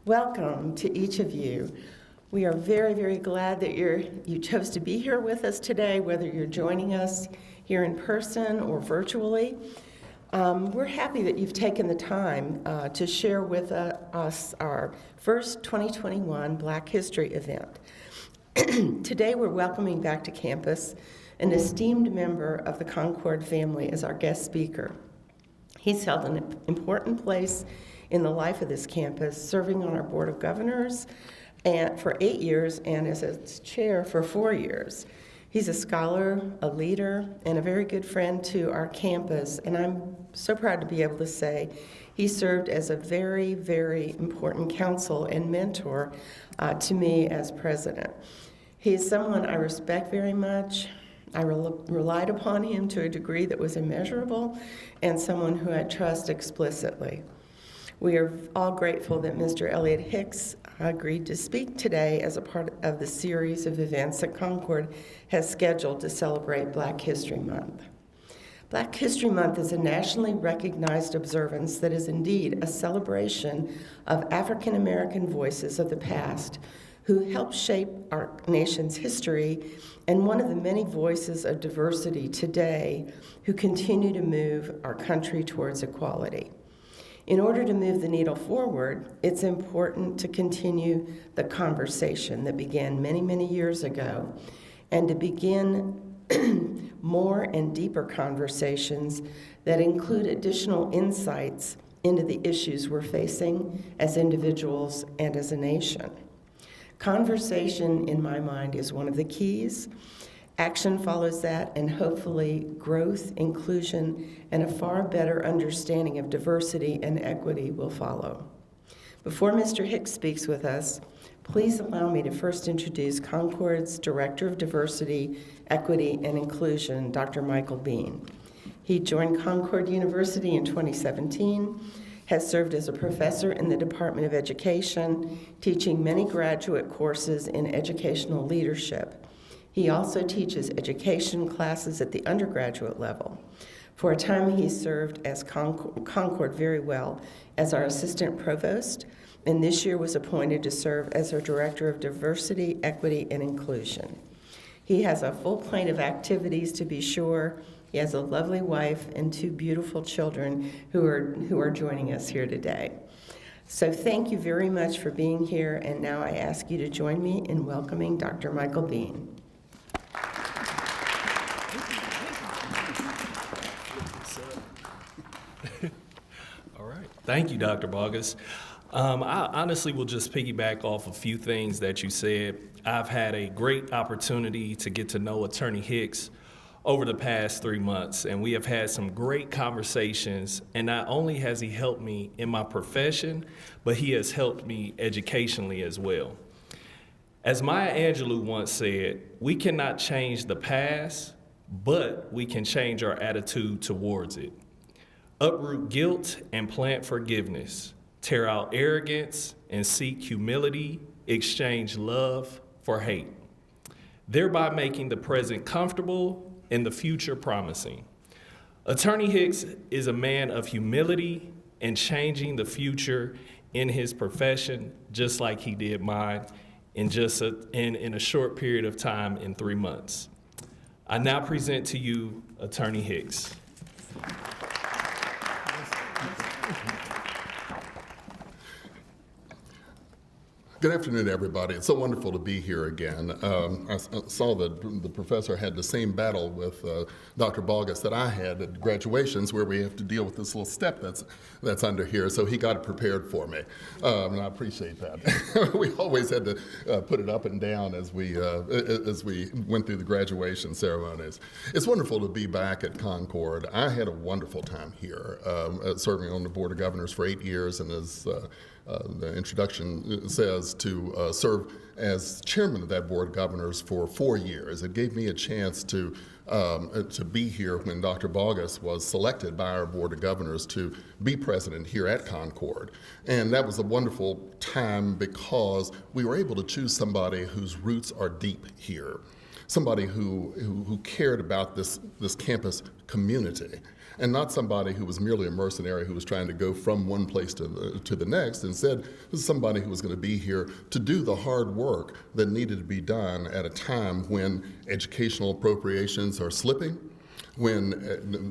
Welcome to each of you. We are very, very glad that you chose to be here with us today, whether you're joining us here in person or virtually. We're happy that you've taken the time to share with us our first 2021 Black History event. Today we're welcoming back to campus an esteemed member of the Concord family as our guest speaker. He's held an important place in the life of this campus, serving on our Board of Governors and for 8 years and as its chair for 4 years. He's a scholar, a leader, and a very good friend to our campus, and I'm so proud to be able to say he served as a very, very important counsel and mentor to me as president. He is someone I respect very much. I relied upon him to a degree that was immeasurable, and someone who I trust explicitly. We are all grateful that Mr. Elliot Hicks agreed to speak today as a part of the series of events that Concord has scheduled to celebrate Black History Month. Black History Month is a nationally recognized observance that is indeed a celebration of African American voices of the past who helped shape our nation's history, and one of the many voices of diversity today who continue to move our country towards equality. In order to move the needle forward, it's important to continue the conversation that began many, many years ago, and to begin more and deeper conversations that include additional insights into the issues we're facing as individuals and as a nation. Conversation, in my mind, is one of the keys. Action follows that, and hopefully growth, inclusion, and a far better understanding of diversity and equity will follow. Before Mr. Hicks speaks with us, please allow me to first introduce Concord's Director of Diversity, Equity, and Inclusion, Dr. Michael Bean. He joined Concord University in 2017, has served as a professor in the Department of Education, teaching many graduate courses in educational leadership. He also teaches education classes at the undergraduate level. For a time, he served as Concord very well as our assistant provost, and this year was appointed to serve as our director of diversity, equity, and inclusion. He has a full plate of activities, to be sure. He has a lovely wife and 2 beautiful children who are joining us here today. So thank you very much for being here, and now I ask you to join me in welcoming Dr. Michael Bean. Thank you, Dr. Bogus. I honestly will just piggyback off a few things that you said. I've had a great opportunity to get to know Attorney Hicks over the past 3 months, and we have had some great conversations, and not only has he helped me in my profession, but he has helped me educationally as well. As Maya Angelou once said, we cannot change the past, but we can change our attitude towards it. Uproot guilt and plant forgiveness. Tear out arrogance and seek humility. Exchange love for hate, thereby making the present comfortable and the future promising. Attorney Hicks is a man of humility and changing the future in his profession, just like he did mine in a short period of time in 3 months. I now present to you Attorney Hicks. Good afternoon, everybody. It's so wonderful to be here again. I saw that the professor had the same battle with Dr. Bogus that I had at graduations, where we have to deal with this little step that's under here. So he got it prepared for me, and I appreciate that. We always had to put it up and down as we went through the graduation ceremonies. It's wonderful to be back at Concord. I had a wonderful time here, serving on the Board of Governors for 8 years, and as the introduction says, to serve as chairman of that Board of Governors for 4 years. It gave me a chance to be here when Dr. Bogus was selected by our Board of Governors to be president here at Concord. And that was a wonderful time because we were able to choose somebody whose roots are deep here, somebody who cared about this campus community, and not somebody who was merely a mercenary who was trying to go from one place to the next. Instead, this is somebody who was going to be here to do the hard work that needed to be done at a time when educational appropriations are slipping, when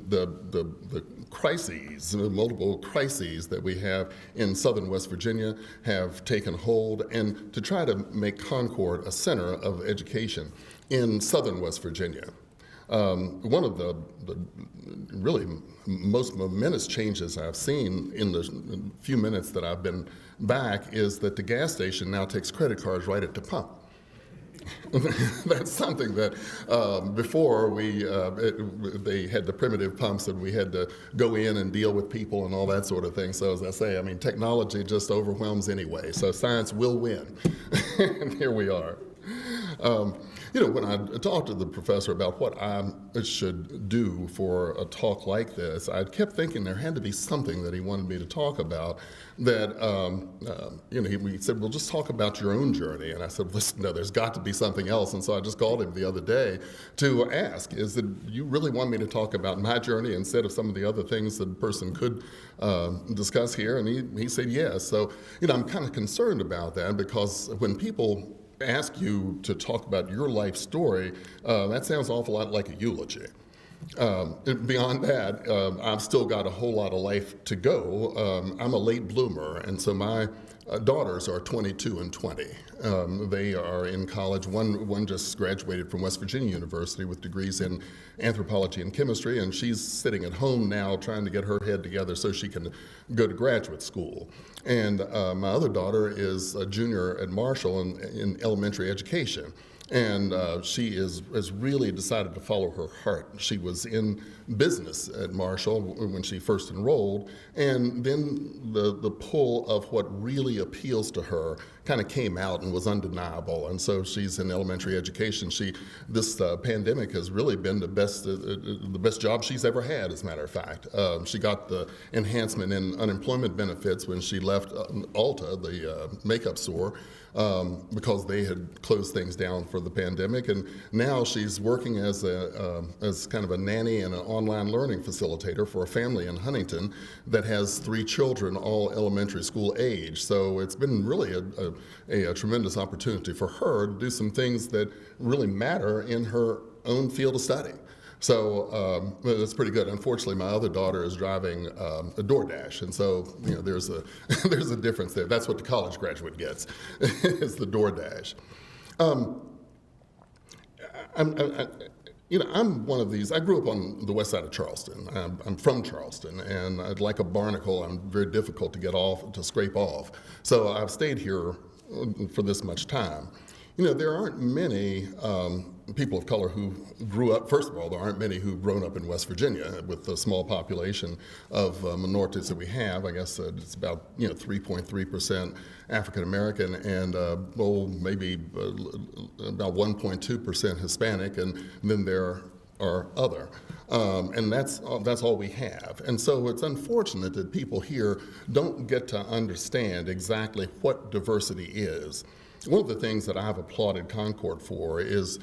the crises, the multiple crises that we have in southern West Virginia have taken hold, and to try to make Concord a center of education in southern West Virginia. One of the really most momentous changes I've seen in the few minutes that I've been back is that the gas station now takes credit cards right at the pump. That's something that before they had the primitive pumps and we had to go in and deal with people and all that sort of thing. So as I say, I mean, technology just overwhelms anyway. So science will win. And here we are. When I talked to the professor about what I should do for a talk like this, I kept thinking there had to be something that he wanted me to talk about that, he said, well, just talk about your own journey. And I said, listen, no, there's got to be something else. And so I just called him the other day to ask, is that you really want me to talk about my journey instead of some of the other things that a person could discuss here? And he said yes. So, I'm kind of concerned about that because when people ask you to talk about your life story, that sounds an awful lot like a eulogy. Beyond that, I've still got a whole lot of life to go. I'm a late bloomer, and so my daughters are 22 and 20. They are in college. One just graduated from West Virginia University with degrees in anthropology and chemistry, and she's sitting at home now trying to get her head together so she can go to graduate school. And my other daughter is a junior at Marshall in elementary education. And she has really decided to follow her heart. She was in business at Marshall when she first enrolled, and then the pull of what really appeals to her kind of came out and was undeniable. And so she's in elementary education. This pandemic has really been the best job she's ever had, as a matter of fact. She got the enhancement in unemployment benefits when she left Ulta, the makeup store, because they had closed things down for the pandemic, and now she's working as kind of a nanny and an online learning facilitator for a family in Huntington that has 3 children, all elementary school age. So it's been really a tremendous opportunity for her to do some things that really matter in her own field of study. So that's pretty good. Unfortunately, my other daughter is driving a DoorDash, and so there's a difference there. That's what the college graduate gets, is the DoorDash. I'm one of these. I grew up on the west side of Charleston. I'm from Charleston, and like a barnacle, I'm very difficult to scrape off. So I've stayed here for this much time. There aren't many people of color who grew up. First of all, there aren't many who've grown up in West Virginia with the small population of minorities that we have. I guess it's about 3.3% African American and maybe about 1.2% Hispanic, and then there are other. And that's all we have. And so it's unfortunate that people here don't get to understand exactly what diversity is. One of the things that I've applauded Concord for is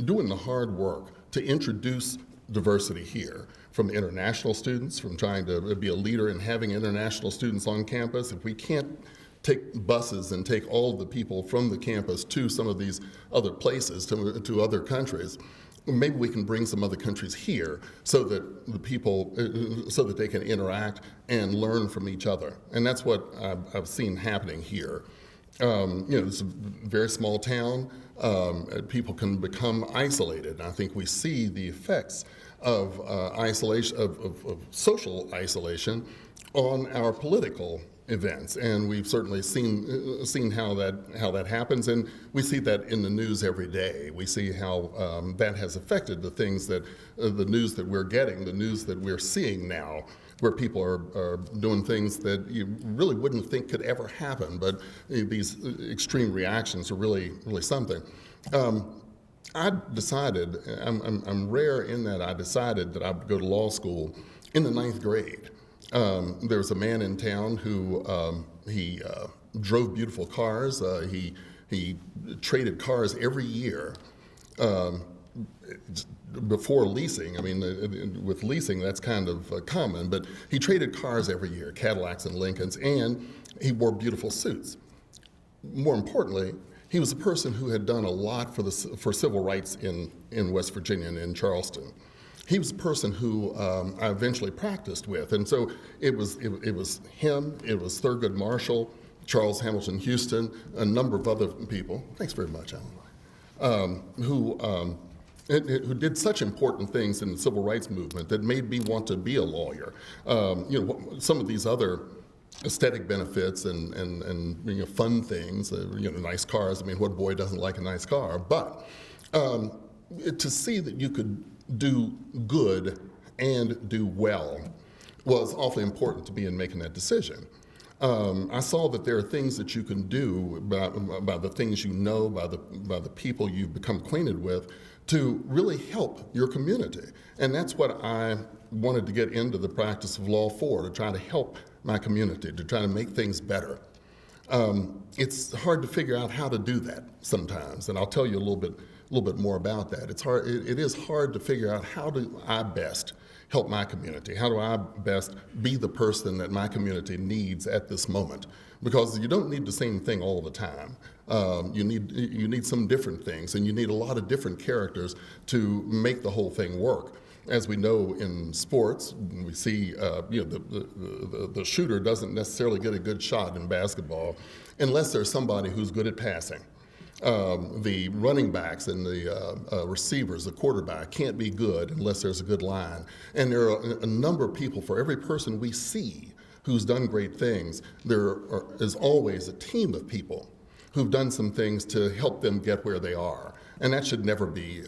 doing the hard work to introduce diversity here, from international students, from trying to be a leader in having international students on campus. If we can't take buses and take all the people from the campus to some of these other places, to other countries, maybe we can bring some other countries here so that they can interact and learn from each other. And that's what I've seen happening here. It's a very small town. People can become isolated. And I think we see the effects of isolation, of social isolation, on our political events, and we've certainly seen how that happens, and we see that in the news every day. We see how that has affected the things that the news that we're getting, the news that we're seeing now, where people are doing things that you really wouldn't think could ever happen, but these extreme reactions are really something. I decided, I'm rare in that I decided that I would go to law school in the 9th grade. There was a man in town who he drove beautiful cars. He traded cars every year before leasing. I mean, with leasing, that's kind of common, but he traded cars every year, Cadillacs and Lincolns, and he wore beautiful suits. More importantly, he was a person who had done a lot for civil rights in West Virginia and in Charleston. He was a person who I eventually practiced with, and so it was him, it was Thurgood Marshall, Charles Hamilton Houston, a number of other people. Thanks very much, Alan. Who did such important things in the civil rights movement that made me want to be a lawyer. Some of these other aesthetic benefits and fun things, nice cars. I mean, what boy doesn't like a nice car? But to see that you could do good and do well was awfully important to me in making that decision. I saw that there are things that you can do by the things you know, by the people you've become acquainted with, to really help your community. And that's what I wanted to get into the practice of law for, to try to help my community, to try to make things better. It's hard to figure out how to do that sometimes, and I'll tell you a little bit more about that. It's hard. It is hard to figure out how do I best help my community? How do I best be the person that my community needs at this moment? Because you don't need the same thing all the time. You need some different things, and you need a lot of different characters to make the whole thing work. As we know in sports, we see the shooter doesn't necessarily get a good shot in basketball unless there's somebody who's good at passing. The running backs and the receivers, the quarterback, can't be good unless there's a good line. And there are a number of people, for every person we see who's done great things, is always a team of people who've done some things to help them get where they are. And that should never be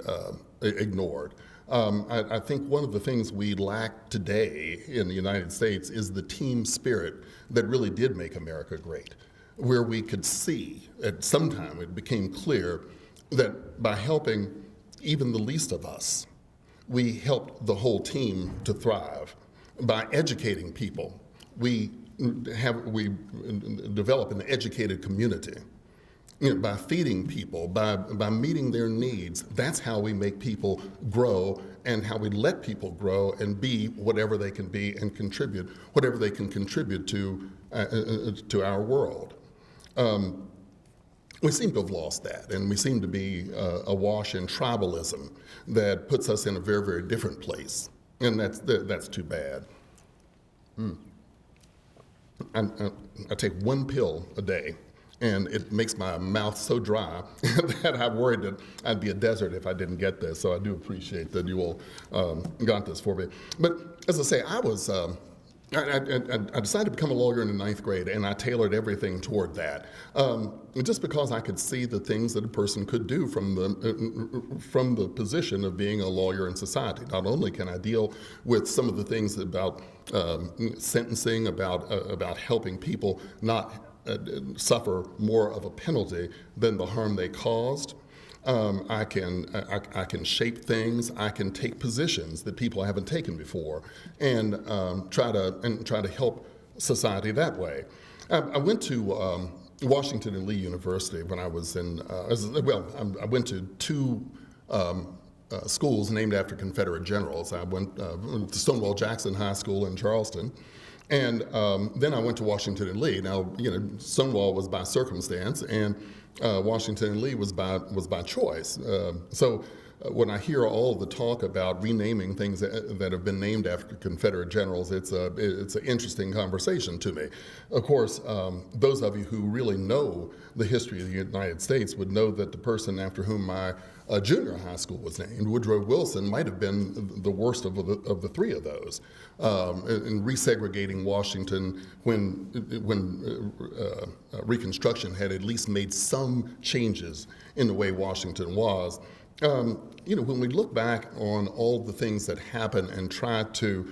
ignored. I think one of the things we lack today in the United States is the team spirit that really did make America great, where we could see, at some time it became clear that by helping even the least of us, we helped the whole team to thrive. By educating people, we develop an educated community. By feeding people, by meeting their needs, that's how we make people grow, and how we let people grow and be whatever they can be and contribute whatever they can contribute to our world. We seem to have lost that, and we seem to be awash in tribalism that puts us in a very, very different place, and that's too bad. I take one pill a day, and it makes my mouth so dry that I worried that I'd be a desert if I didn't get this. So I do appreciate that you all got this for me. But as I say, I decided to become a lawyer in the 9th grade, and I tailored everything toward that. Just because I could see the things that a person could do from the position of being a lawyer in society. Not only can I deal with some of the things about sentencing, about helping people not suffer more of a penalty than the harm they caused. I can shape things. I can take positions that people haven't taken before, and try to help society that way. I went to Washington and Lee University when I was I went to two schools named after Confederate generals. I went to Stonewall Jackson High School in Charleston. And then I went to Washington and Lee. Now, Stonewall was by circumstance, and Washington and Lee was by choice. So when I hear all the talk about renaming things that have been named after Confederate generals, it's an interesting conversation to me. Of course, those of you who really know the history of the United States would know that the person after whom my junior high school was named, Woodrow Wilson, might have been the worst of the three of those. In resegregating Washington when Reconstruction had at least made some changes in the way Washington was. When we look back on all the things that happened and try to,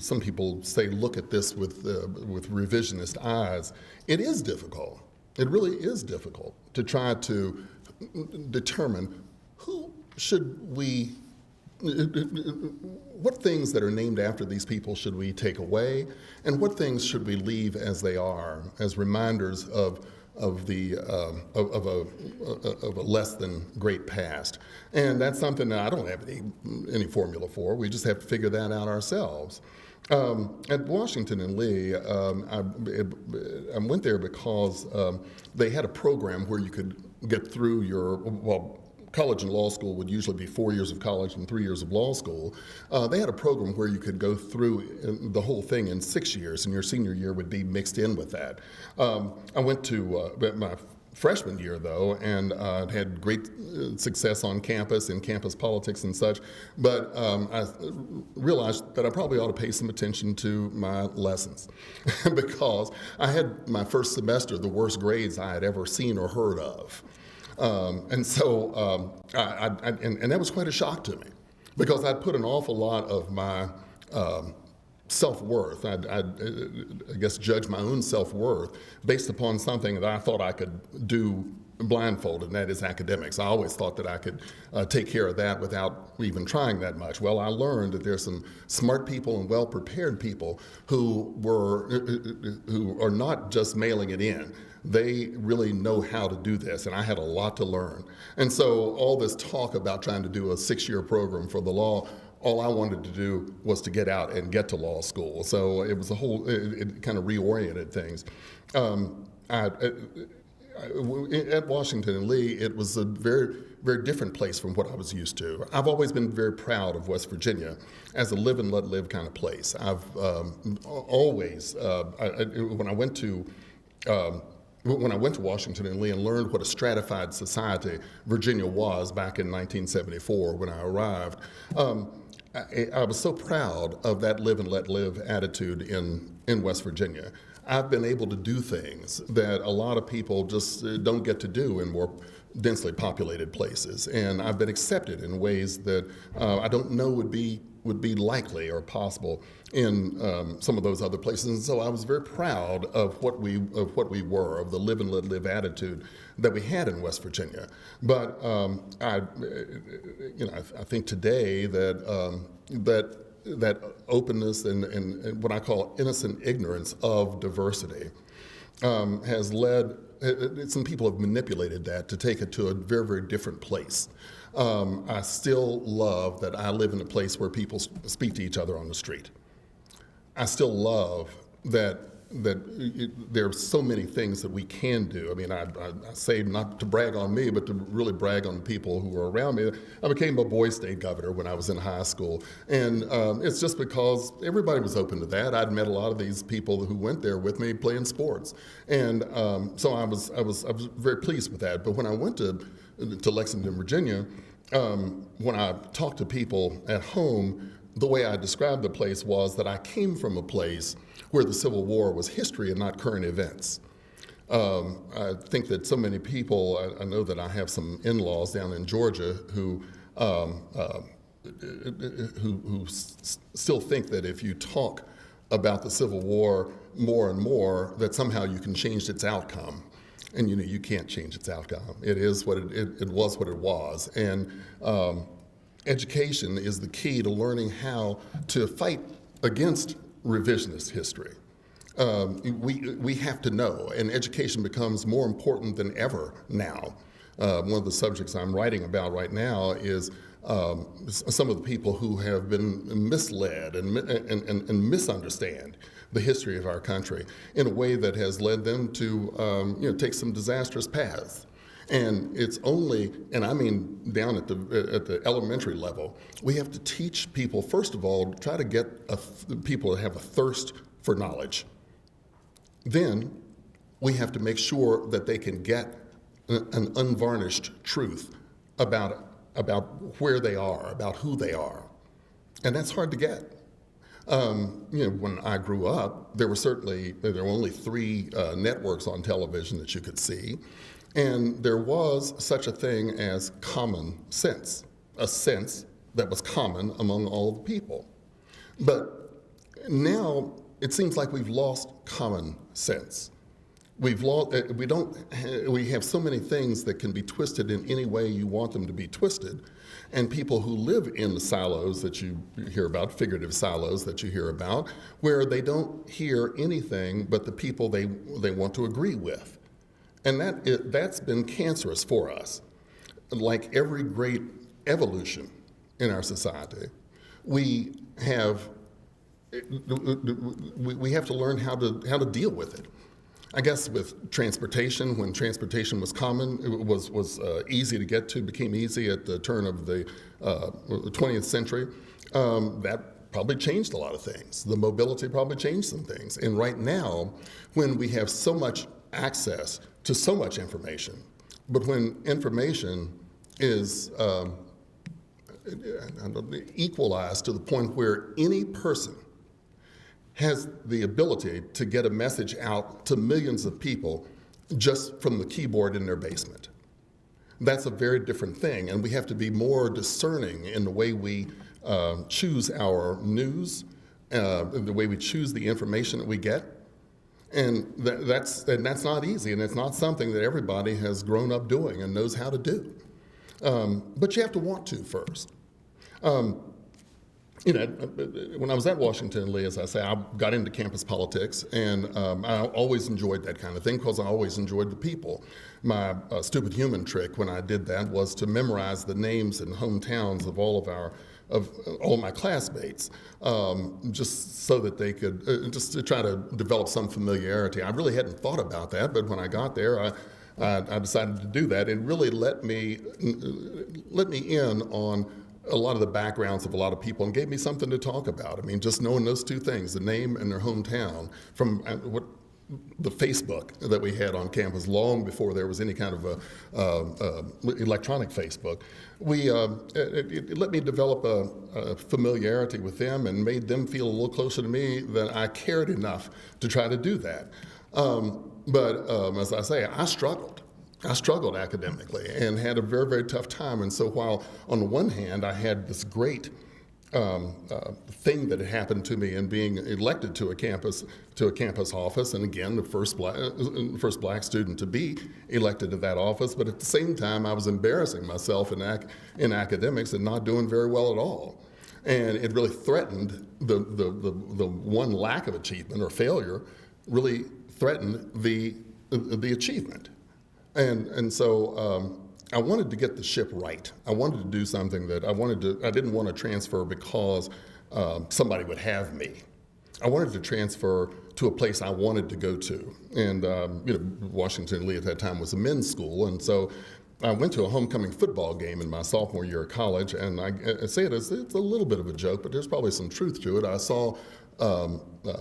some people say, look at this with revisionist eyes, it is difficult. It really is difficult to try to determine what things that are named after these people should we take away, and what things should we leave as they are, as reminders of a less than great past. And that's something that I don't have any formula for. We just have to figure that out ourselves. At Washington and Lee, I went there because they had a program where you could get through college and law school would usually be 4 years of college and 3 years of law school. They had a program where you could go through the whole thing in 6 years, and your senior year would be mixed in with that. I went to my freshman year, though, and had great success on campus, in campus politics and such, but I realized that I probably ought to pay some attention to my lessons because I had my first semester the worst grades I had ever seen or heard of. And that was quite a shock to me because I'd put an awful lot of my self-worth, I guess judge my own self-worth based upon something that I thought I could do blindfolded, and that is academics. I always thought that I could take care of that without even trying that much. Well, I learned that there's some smart people and well-prepared people who are not just mailing it in. They really know how to do this, and I had a lot to learn. And so all this talk about trying to do a 6-year program for the law, all I wanted to do was to get out and get to law school. So it was it kind of reoriented things. At Washington and Lee, it was a very, very different place from what I was used to. I've always been very proud of West Virginia as a live and let live kind of place. I've always, when I went to Washington and Lee and learned what a stratified society Virginia was back in 1974 when I arrived, I was so proud of that live and let live attitude in West Virginia. I've been able to do things that a lot of people just don't get to do in more densely populated places, and I've been accepted in ways that I don't know would be likely or possible in some of those other places. And so I was very proud of what we were, of the live and let live attitude that we had in West Virginia. But I think today that openness and what I call innocent ignorance of diversity has led, some people have manipulated that to take it to a very, very different place. I still love that I live in a place where people speak to each other on the street. I still love that there are so many things that we can do. I mean, I say not to brag on me, but to really brag on the people who are around me. I became a boys' state governor when I was in high school, and it's just because everybody was open to that. I'd met a lot of these people who went there with me playing sports, and so I was very pleased with that. But when I went to Lexington, Virginia, when I talked to people at home, the way I described the place was that I came from a place where the Civil War was history and not current events. I think that so many people, I know that I have some in-laws down in Georgia who still think that if you talk about the Civil War more and more, that somehow you can change its outcome. And you can't change its outcome. It is what it was what it was. And education is the key to learning how to fight against revisionist history. We have to know, and education becomes more important than ever now. One of the subjects I'm writing about right now is some of the people who have been misled and misunderstand the history of our country in a way that has led them to take some disastrous paths. And it's only, and I mean down at the elementary level, we have to teach people, first of all, try to get people to have a thirst for knowledge. Then we have to make sure that they can get an unvarnished truth about where they are, about who they are. And that's hard to get. When I grew up, there were only 3 networks on television that you could see. And there was such a thing as common sense, a sense that was common among all the people. But now it seems like we've lost common sense. We have so many things that can be twisted in any way you want them to be twisted. And people who live in the silos that you hear about, figurative silos that you hear about, where they don't hear anything but the people they want to agree with. And that's been cancerous for us. Like every great evolution in our society, we have to learn how to deal with it. I guess with transportation, when transportation was common, it was easy to get to, became easy at the turn of the 20th century. That probably changed a lot of things. The mobility probably changed some things. And right now, when we have so much access to so much information, but when information is equalized to the point where any person has the ability to get a message out to millions of people just from the keyboard in their basement. That's a very different thing, and we have to be more discerning in the way we choose our news, the way we choose the information that we get. And that's not easy, and it's not something that everybody has grown up doing and knows how to do. But you have to want to first. When I was at Washington, Lee, as I say, I got into campus politics, and I always enjoyed that kind of thing because I always enjoyed the people. My stupid human trick when I did that was to memorize the names and hometowns of all my classmates, just so that they could, just to try to develop some familiarity. I really hadn't thought about that, but when I got there, I decided to do that. It really let me in on a lot of the backgrounds of a lot of people and gave me something to talk about. I mean, just knowing those 2 things, the name and their hometown, from the Facebook that we had on campus long before there was any kind of electronic Facebook. It let me develop a familiarity with them and made them feel a little closer to me that I cared enough to try to do that. But as I say, I struggled academically and had a very, very tough time. And so while on the one hand I had this great thing that had happened to me in being elected to a campus office, and again, the first black student to be elected to that office, but at the same time I was embarrassing myself in academics and not doing very well at all. And it really threatened the one lack of achievement or failure really threatened the achievement. And so I wanted to get the ship right. I wanted to do something that I didn't want to transfer because somebody would have me. I wanted to transfer to a place I wanted to go to. And Washington Lee at that time was a men's school, and so I went to a homecoming football game in my sophomore year of college, and I say it's a little bit of a joke, but there's probably some truth to it. I saw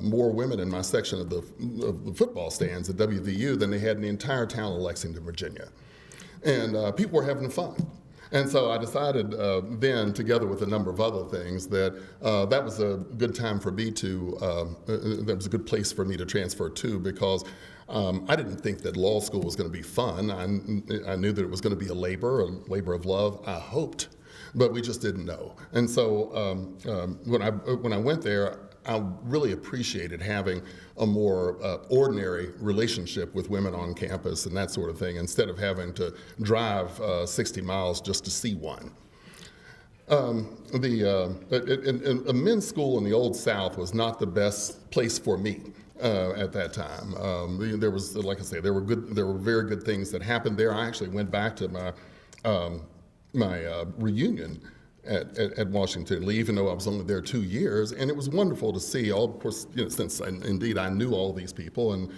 more women in my section of the football stands at WVU than they had in the entire town of Lexington, Virginia. And people were having fun. And so I decided then, together with a number of other things, that that was a good time for me that was a good place for me to transfer to, because I didn't think that law school was going to be fun. I knew that it was going to be a labor of love, I hoped, but we just didn't know. And so when I went there, I really appreciated having a more ordinary relationship with women on campus and that sort of thing, instead of having to drive 60 miles just to see one. A men's school in the Old South was not the best place for me at that time. There was, like I say, there were very good things that happened there. I actually went back to my reunion at Washington Lee, even though I was only there 2 years, and it was wonderful to see all, of course, since indeed I knew all these people and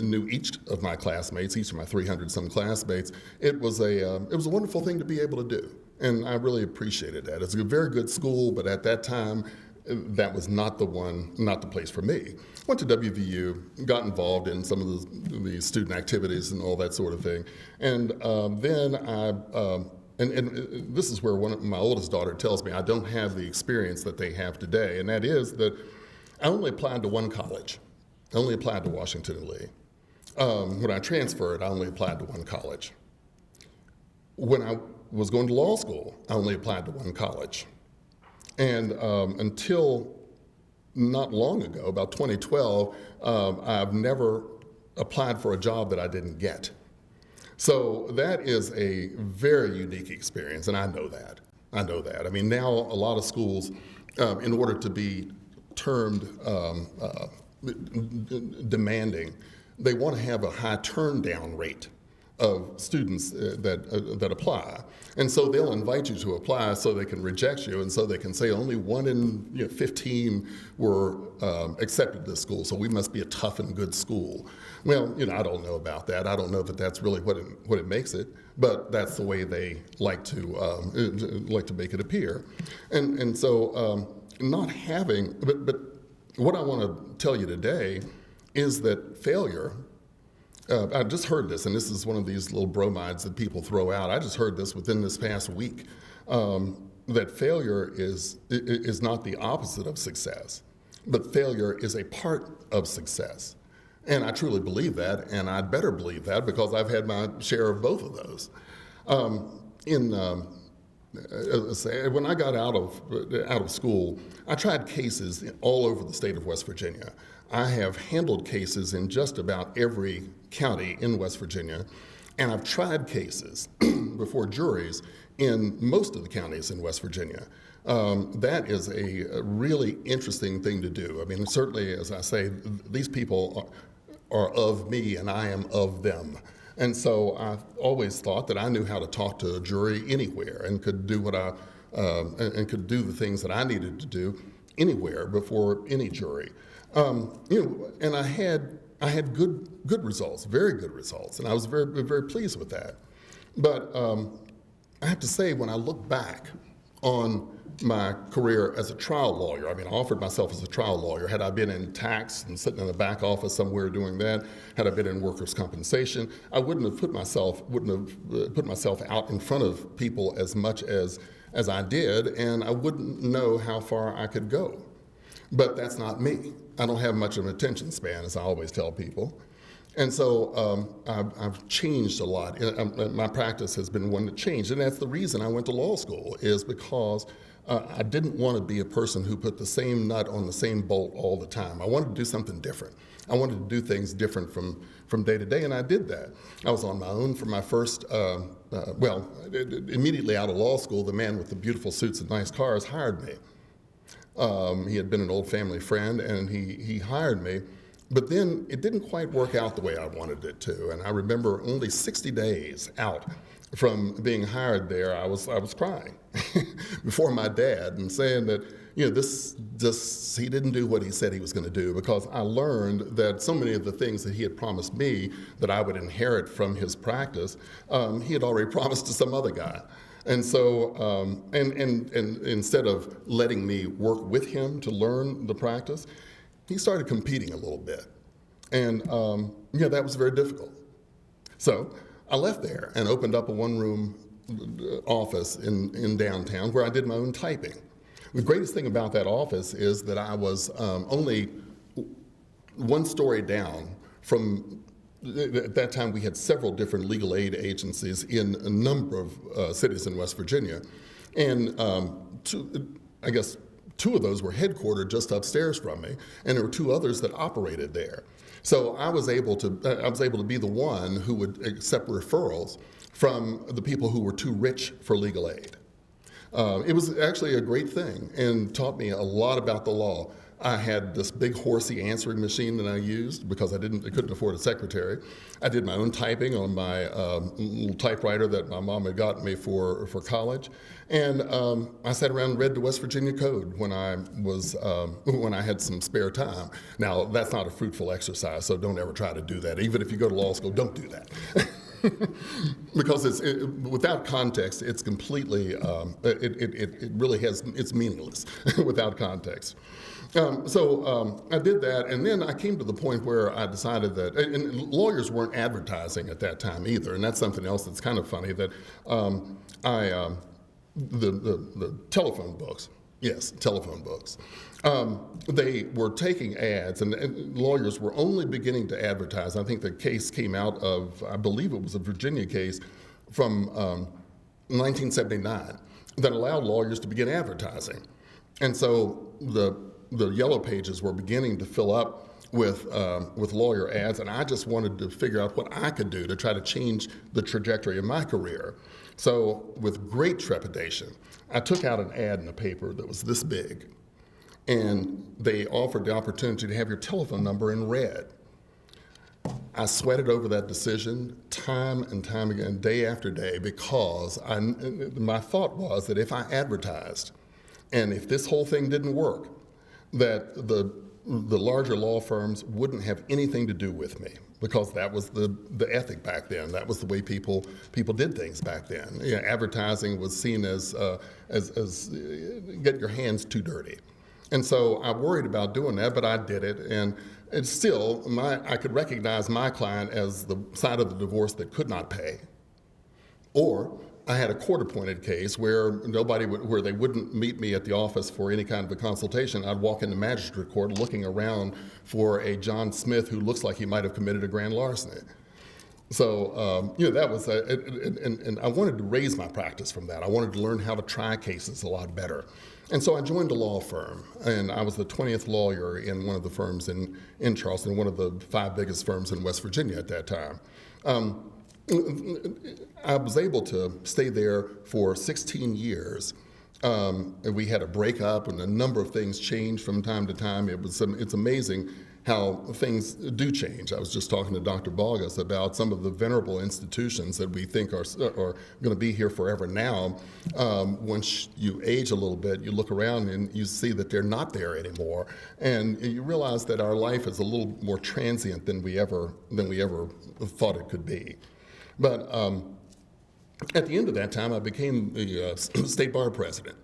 knew each of my classmates, each of my 300-some classmates. It was a wonderful thing to be able to do, and I really appreciated that. It's a very good school, but at that time, that was not the place for me. Went to WVU, got involved in some of the student activities and all that sort of thing, and then I. And this is where my oldest daughter tells me I don't have the experience that they have today, and that is that I only applied to one college. I only applied to Washington and Lee. When I transferred, I only applied to one college. When I was going to law school, I only applied to one college. And until not long ago, about 2012, I've never applied for a job that I didn't get. So that is a very unique experience, and I know that. I mean, now a lot of schools, in order to be termed demanding, they want to have a high turn-down rate of students that apply. And so they'll invite you to apply so they can reject you, and so they can say only 1 in 15 were accepted to this school, so we must be a tough and good school. Well, I don't know about that. I don't know that that's really what it makes it, but that's the way they like to make it appear. And so not having, but what I want to tell you today is that failure. I just heard this, and this is one of these little bromides that people throw out. I just heard this within this past week, that failure is not the opposite of success, but failure is a part of success. And I truly believe that, and I'd better believe that because I've had my share of both of those. When I got out of school, I tried cases all over the state of West Virginia. I have handled cases in just about every county in West Virginia, and I've tried cases before juries in most of the counties in West Virginia. That is a really interesting thing to do. I mean, certainly, as I say, these people are of me and I am of them. And so I've always thought that I knew how to talk to a jury anywhere and could do and could do the things that I needed to do anywhere before any jury. And I had good results, very good results, and I was very, very pleased with that. But I have to say, when I look back on my career as a trial lawyer, I mean, I offered myself as a trial lawyer. Had I been in tax and sitting in the back office somewhere doing that, had I been in workers' compensation, I wouldn't have put myself out in front of people as much as I did, and I wouldn't know how far I could go. But that's not me. I don't have much of an attention span, as I always tell people. And so I've changed a lot. My practice has been one that changed, and that's the reason I went to law school, is because I didn't want to be a person who put the same nut on the same bolt all the time. I wanted to do something different. I wanted to do things different from day to day, and I did that. I was on my own for my first, immediately out of law school, the man with the beautiful suits and nice cars hired me. He had been an old family friend, and he hired me. But then it didn't quite work out the way I wanted it to. And I remember only 60 days out from being hired there, I was crying before my dad and saying that, he didn't do what he said he was going to do, because I learned that so many of the things that he had promised me that I would inherit from his practice, he had already promised to some other guy. And so, and instead of letting me work with him to learn the practice, he started competing a little bit. And that was very difficult. So I left there and opened up a one-room office in downtown where I did my own typing. The greatest thing about that office is that I was only one story down from. At that time, we had several different legal aid agencies in a number of cities in West Virginia, and two of those were headquartered just upstairs from me, and there were two others that operated there. So I was able to be the one who would accept referrals from the people who were too rich for legal aid. It was actually a great thing and taught me a lot about the law. I had this big horsey answering machine that I used because I couldn't afford a secretary. I did my own typing on my little typewriter that my mom had gotten me for college, and I sat around and read the West Virginia Code when I had some spare time. Now that's not a fruitful exercise, so don't ever try to do that. Even if you go to law school, don't do that. Because without context, it's completely, it really it's meaningless without context. So I did that, and then I came to the point where I decided that, and lawyers weren't advertising at that time either, and that's something else that's kind of funny, that the telephone books, yes, telephone books, they were taking ads, and lawyers were only beginning to advertise. I think the case came out of, I believe it was a Virginia case from 1979 that allowed lawyers to begin advertising. And so the yellow pages were beginning to fill up with lawyer ads, and I just wanted to figure out what I could do to try to change the trajectory of my career. So with great trepidation, I took out an ad in the paper that was this big, and they offered the opportunity to have your telephone number in red. I sweated over that decision time and time again, day after day, because my thought was that if I advertised, and if this whole thing didn't work, that the larger law firms wouldn't have anything to do with me, because that was the ethic back then. That was the way people did things back then. You know, advertising was seen as get your hands too dirty. And so I worried about doing that, but I did it, and it's still, I could recognize my client as the side of the divorce that could not pay. Or I had a court-appointed case where where they wouldn't meet me at the office for any kind of a consultation. I'd walk into magistrate court looking around for a John Smith who looks like he might have committed a grand larceny. So, that was, and I wanted to raise my practice from that. I wanted to learn how to try cases a lot better. And so I joined a law firm, and I was the 20th lawyer in one of the firms in Charleston, one of the 5 biggest firms in West Virginia at that time. I was able to stay there for 16 years. We had a breakup, and a number of things changed from time to time. It's amazing how things do change. I was just talking to Dr. Balgas about some of the venerable institutions that we think are going to be here forever now. Once you age a little bit, you look around and you see that they're not there anymore, and you realize that our life is a little more transient than we ever thought it could be. But at the end of that time, I became the state bar president,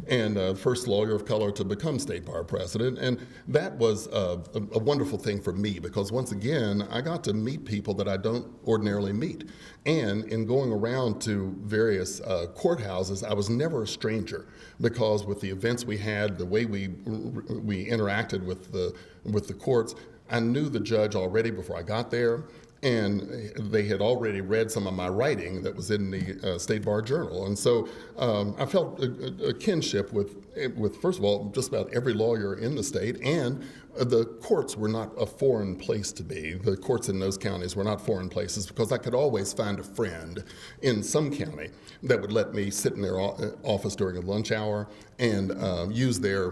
and first lawyer of color to become state bar president. And that was a wonderful thing for me, because once again, I got to meet people that I don't ordinarily meet. And in going around to various courthouses, I was never a stranger, because with the events we had, the way we interacted with the courts, I knew the judge already before I got there. And they had already read some of my writing that was in the State Bar Journal. And so I felt a kinship with, first of all, just about every lawyer in the state, and the courts were not a foreign place to be. The courts in those counties were not foreign places, because I could always find a friend in some county that would let me sit in their office during a lunch hour and use their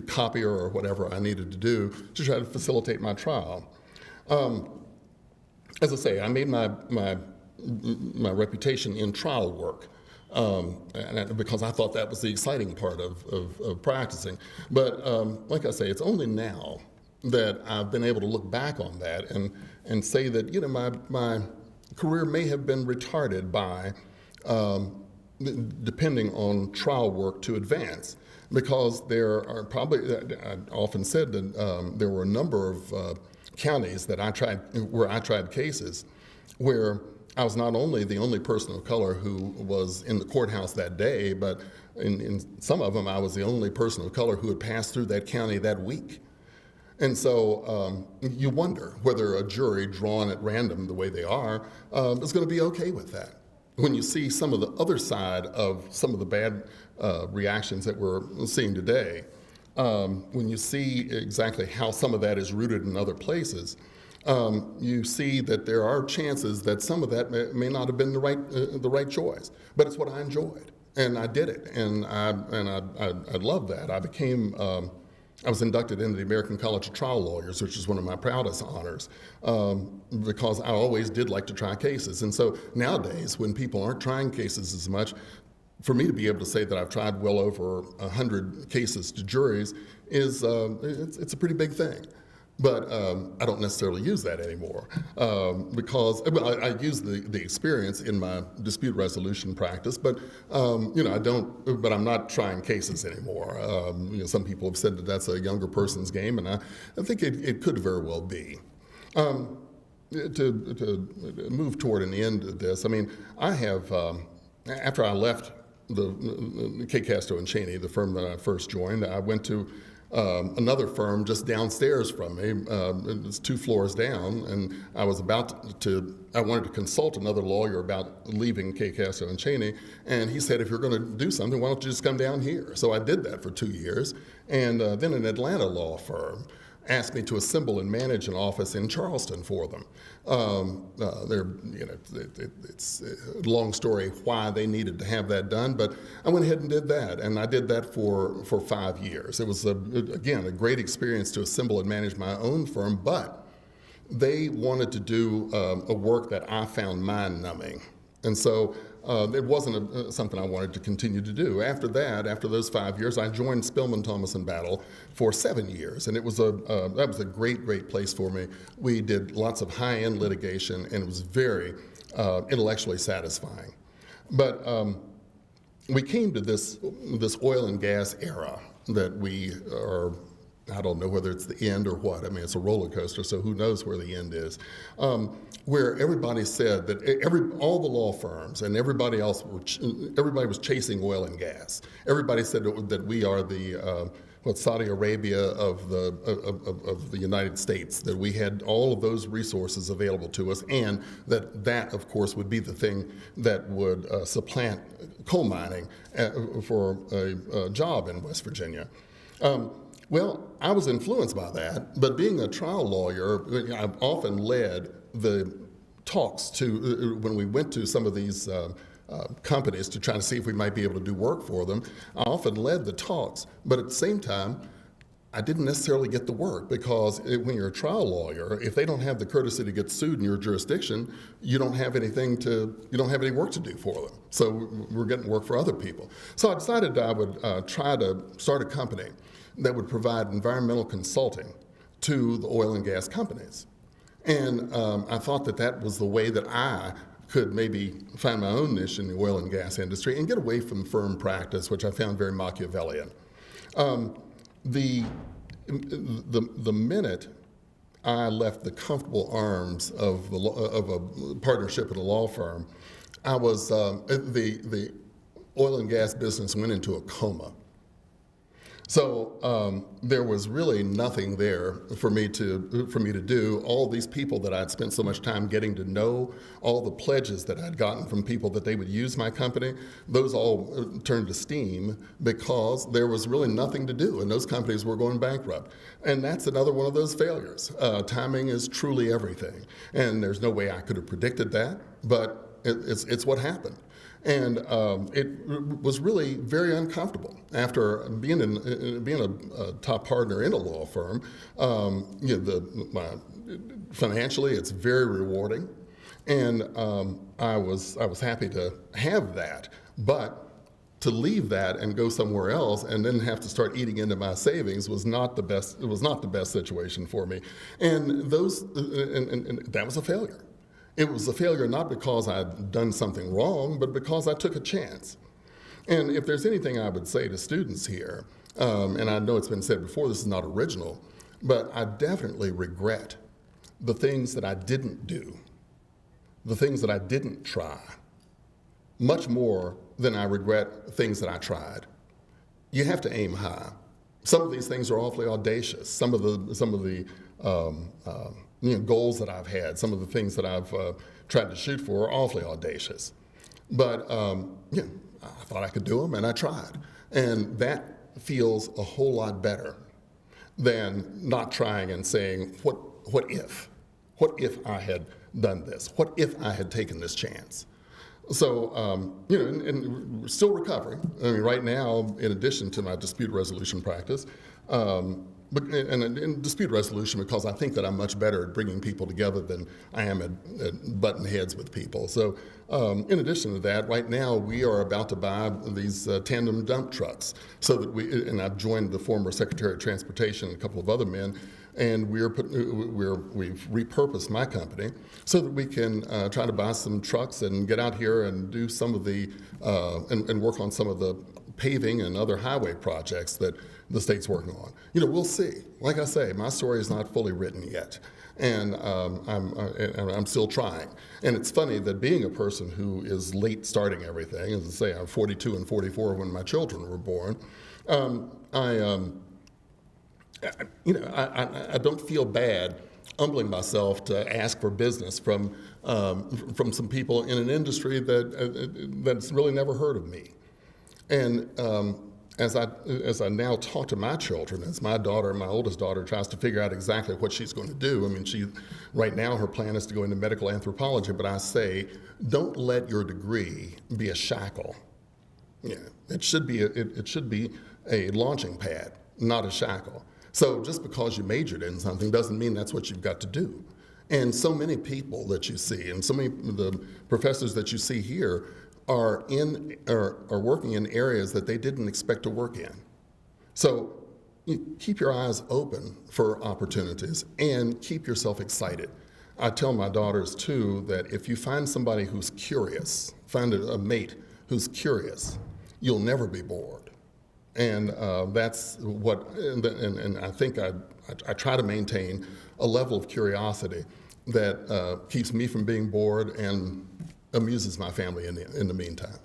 copier or whatever I needed to do to try to facilitate my trial. As I say, I made my reputation in trial work, because I thought that was the exciting part of practicing. But like I say, it's only now that I've been able to look back on that and say that my career may have been retarded by depending on trial work to advance. Because there are probably, I often said that there were a number of counties that I tried cases where I was not only the only person of color who was in the courthouse that day, but in some of them I was the only person of color who had passed through that county that week. And so you wonder whether a jury drawn at random the way they are is going to be okay with that. When you see some of the other side of some of the bad reactions that we're seeing today, when you see exactly how some of that is rooted in other places, you see that there are chances that some of that may not have been the right choice. But it's what I enjoyed. And I did it, and I loved that. I was inducted into the American College of Trial Lawyers, which is one of my proudest honors, because I always did like to try cases. And so nowadays, when people aren't trying cases as much, for me to be able to say that I've tried well over 100 cases to juries is it's a pretty big thing. But I don't necessarily use that anymore because I use the experience in my dispute resolution practice, but I don't. But I'm not trying cases anymore. Some people have said that that's a younger person's game, and I think it could very well be. To move toward an end of this, I mean, I have after I left the K. Castro and Cheney, the firm that I first joined, I went to another firm just downstairs from me. It's 2 floors down, and I wanted to consult another lawyer about leaving K. Castro and Cheney, and he said, if you're going to do something, why don't you just come down here? So I did that for 2 years, and then an Atlanta law firm asked me to assemble and manage an office in Charleston for them. It's a long story why they needed to have that done, but I went ahead and did that, and I did that for 5 years. It was, again, a great experience to assemble and manage my own firm, but they wanted to do a work that I found mind-numbing. And so it wasn't something I wanted to continue to do. After that, after those 5 years, I joined Spillman, Thomas & Battle for 7 years, and that was a great place for me. We did lots of high-end litigation, and it was very intellectually satisfying. But we came to this oil and gas era that we are. I don't know whether it's the end or what. I mean, it's a roller coaster, so who knows where the end is. Where everybody said that all the law firms and everybody else, everybody was chasing oil and gas. Everybody said that we are the Saudi Arabia of the United States, that we had all of those resources available to us, and that of course would be the thing that would supplant coal mining for a job in West Virginia. Well, I was influenced by that, but being a trial lawyer, I've often led the talks when we went to some of these companies to try to see if we might be able to do work for them. I often led the talks, but at the same time, I didn't necessarily get the work because when you're a trial lawyer, if they don't have the courtesy to get sued in your jurisdiction, you don't have any work to do for them. So we're getting work for other people. So I decided I would try to start a company that would provide environmental consulting to the oil and gas companies. And I thought that was the way that I could maybe find my own niche in the oil and gas industry and get away from firm practice, which I found very Machiavellian. The minute I left the comfortable arms of a partnership at a law firm, the oil and gas business went into a coma. So there was really nothing there for me to do. All these people that I'd spent so much time getting to know, all the pledges that I'd gotten from people that they would use my company, those all turned to steam because there was really nothing to do, and those companies were going bankrupt. And that's another one of those failures. Timing is truly everything, and there's no way I could have predicted that, but it's what happened. And it was really very uncomfortable after being a top partner in a law firm. Financially, it's very rewarding, and I was happy to have that. But to leave that and go somewhere else and then have to start eating into my savings was not the best. It was not the best situation for me, and that was a failure. It was a failure not because I'd done something wrong, but because I took a chance. And if there's anything I would say to students here, and I know it's been said before, this is not original, but I definitely regret the things that I didn't do, the things that I didn't try, much more than I regret things that I tried. You have to aim high. Some of these things are awfully audacious. Some of the goals that I've had, some of the things that I've tried to shoot for are awfully audacious. But I thought I could do them, and I tried. And that feels a whole lot better than not trying and saying, what if? What if I had done this? What if I had taken this chance? So, and we're still recovering. I mean, right now, in addition to my dispute resolution practice, and dispute resolution, because I think that I'm much better at bringing people together than I am at butting heads with people. So, in addition to that, right now we are about to buy these tandem dump trucks, so that and I've joined the former Secretary of Transportation and a couple of other men, and we've repurposed my company so that we can try to buy some trucks and get out here and do some of the and work on some of the paving and other highway projects that the state's working on. We'll see. Like I say, my story is not fully written yet, and I'm still trying. And it's funny that being a person who is late starting everything, as I say, I'm 42 and 44 when my children were born. I don't feel bad humbling myself to ask for business from some people in an industry that's really never heard of me. And as I now talk to my children, as my oldest daughter, tries to figure out exactly what she's going to do. I mean, right now her plan is to go into medical anthropology, but I say, don't let your degree be a shackle. Yeah, it should be a launching pad, not a shackle. So just because you majored in something doesn't mean that's what you've got to do. And so many people that you see, and so many of the professors that you see here are working in areas that they didn't expect to work in. So you keep your eyes open for opportunities and keep yourself excited. I tell my daughters too that if you find somebody who's curious, find a mate who's curious, you'll never be bored. And that's what, and I think I try to maintain a level of curiosity that keeps me from being bored and amuses my family in the meantime.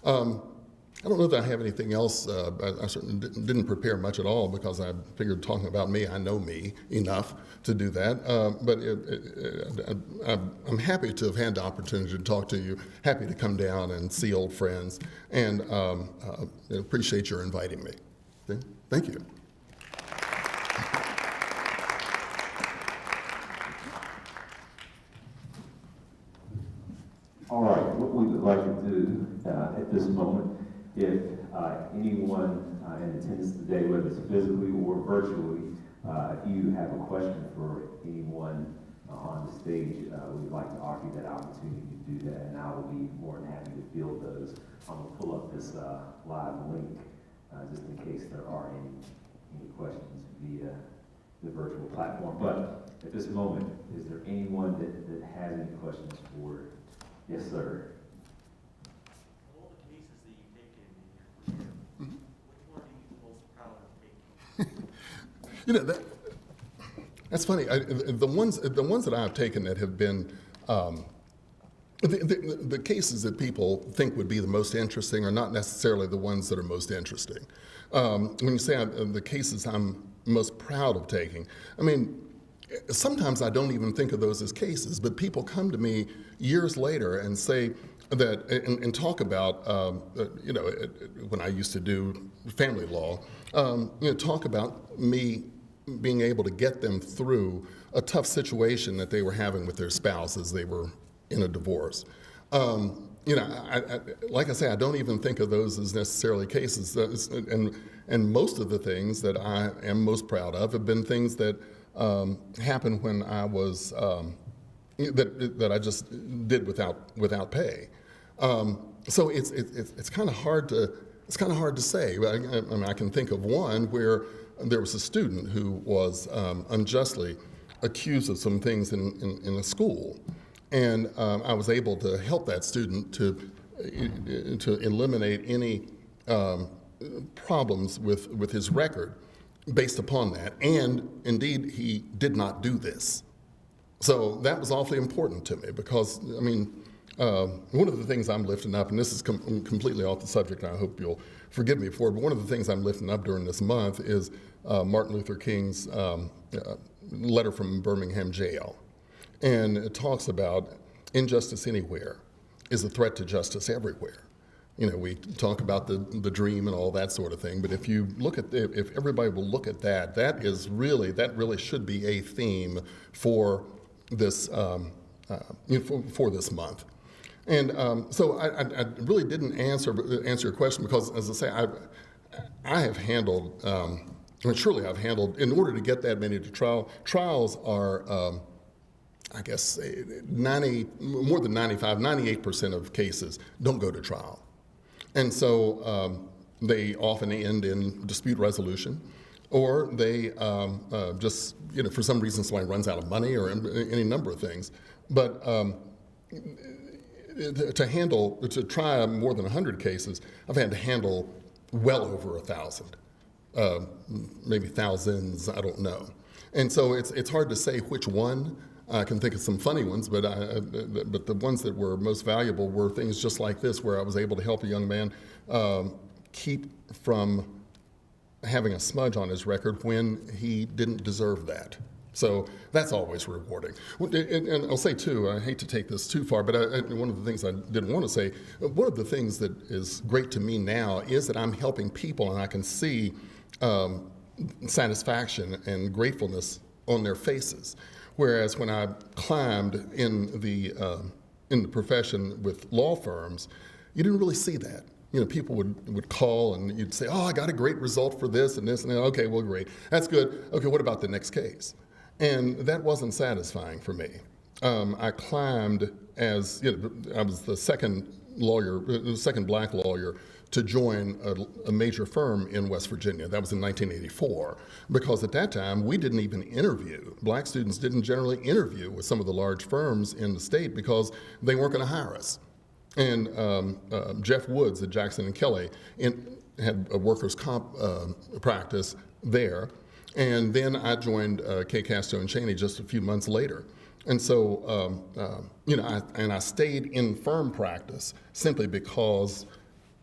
I don't know that I have anything else. I certainly didn't prepare much at all because I figured talking about me, I know me enough to do that. But I'm happy to have had the opportunity to talk to you, happy to come down and see old friends, and appreciate your inviting me. Okay? Thank you. All right, what we would like to do at this moment, if anyone in attendance today, whether it's physically or virtually, if you have a question for anyone on the stage, we would like to offer you that opportunity to do that, and I will be more than happy to field those. I'm going to pull up this live link just in case there are any questions via the virtual platform. But at this moment, is there anyone that has any questions for? Yes, sir. Of all the cases that you've taken in your career, which one are you most proud of taking? That's funny. The ones that I've taken that have been the cases that people think would be the most interesting are not necessarily the ones that are most interesting. When you say the cases I'm most proud of taking, I mean, sometimes I don't even think of those as cases, but people come to me years later and say that, and talk about, when I used to do family law, talk about me being able to get them through a tough situation that they were having with their spouse as they were in a divorce. Like I say, I don't even think of those as necessarily cases, and most of the things that I am most proud of have been things that happened when I was that I just did without pay. So it's kind of hard to say. I mean, I can think of one where there was a student who was unjustly accused of some things in a school, and I was able to help that student to eliminate any problems with his record based upon that, and indeed he did not do this. So that was awfully important to me because, I mean, one of the things I'm lifting up, and this is completely off the subject, and I hope you'll forgive me for it, but one of the things I'm lifting up during this month is Martin Luther King's letter from Birmingham jail. And it talks about injustice anywhere is a threat to justice everywhere. We talk about the dream and all that sort of thing, but if you look at if everybody will look at that, that really should be a theme for this for this month. And so I really didn't answer your question because, as I say, I have handled, and surely I've handled, in order to get that many to trial, trials are, I guess, more than 98% of cases don't go to trial. And so they often end in dispute resolution, or they just, for some reason somebody runs out of money or any number of things. But to try more than 100 cases, I've had to handle well over 1,000, maybe thousands, I don't know. And so it's hard to say which one. I can think of some funny ones, but the ones that were most valuable were things just like this, where I was able to help a young man keep from having a smudge on his record when he didn't deserve that. So that's always rewarding. And I'll say, too, I hate to take this too far, but one of the things I didn't want to say, one of the things that is great to me now is that I'm helping people, and I can see satisfaction and gratefulness on their faces. Whereas when I climbed in the profession with law firms, you didn't really see that. People would call and you'd say, "Oh, I got a great result for this and this," and okay, well, great, that's good. Okay, what about the next case? And that wasn't satisfying for me. I climbed as I was the second black lawyer to join a major firm in West Virginia. That was in 1984, because at that time we didn't even interview. Black students didn't generally interview with some of the large firms in the state because they weren't going to hire us. And Jeff Woods at Jackson and Kelly had a workers' comp practice there. And then I joined K. Casto and Cheney just a few months later. And so, I stayed in firm practice simply because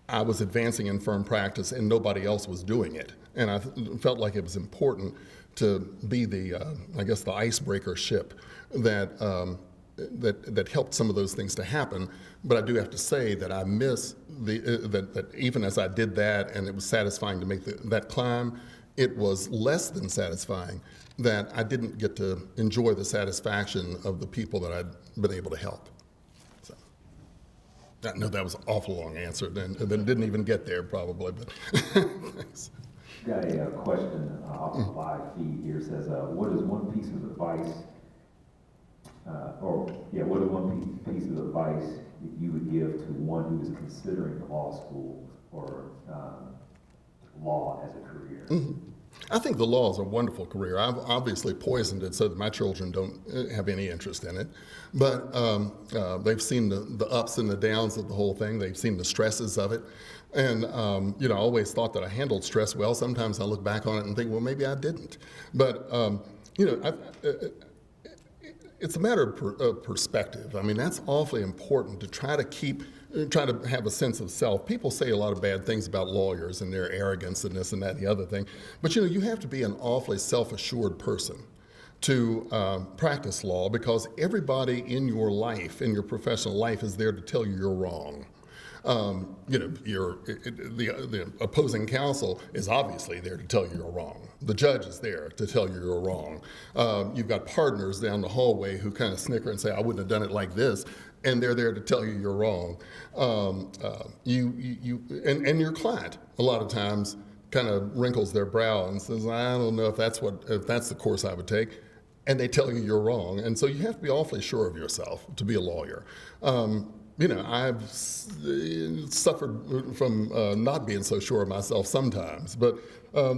I was advancing in firm practice and nobody else was doing it. And I felt like it was important to be the icebreaker ship that helped some of those things to happen. But I do have to say that I miss that even as I did that and it was satisfying to make that climb, it was less than satisfying that I didn't get to enjoy the satisfaction of the people that I'd been able to help. So, I know that was an awful long answer, and then didn't even get there probably, but thanks. Got a question off the live feed here. It says, what is one piece of advice, what is one piece of advice that you would give to one who is considering law school or law as a career? Mm-hmm. I think the law is a wonderful career. I've obviously poisoned it so that my children don't have any interest in it. But they've seen the ups and the downs of the whole thing. They've seen the stresses of it. And, I always thought that I handled stress well. Sometimes I look back on it and think, well, maybe I didn't. But, it's a matter of perspective. I mean, that's awfully important to try to have a sense of self. People say a lot of bad things about lawyers and their arrogance and this and that and the other thing. But, you have to be an awfully self-assured person to practice law, because everybody in your life, in your professional life, is there to tell you you're wrong. The opposing counsel is obviously there to tell you you're wrong. The judge is there to tell you you're wrong. You've got partners down the hallway who kind of snicker and say, "I wouldn't have done it like this," and they're there to tell you you're wrong. And your client a lot of times kind of wrinkles their brow and says, "I don't know if that's the course I would take," and they tell you you're wrong. And so you have to be awfully sure of yourself to be a lawyer. I've suffered from not being so sure of myself sometimes, but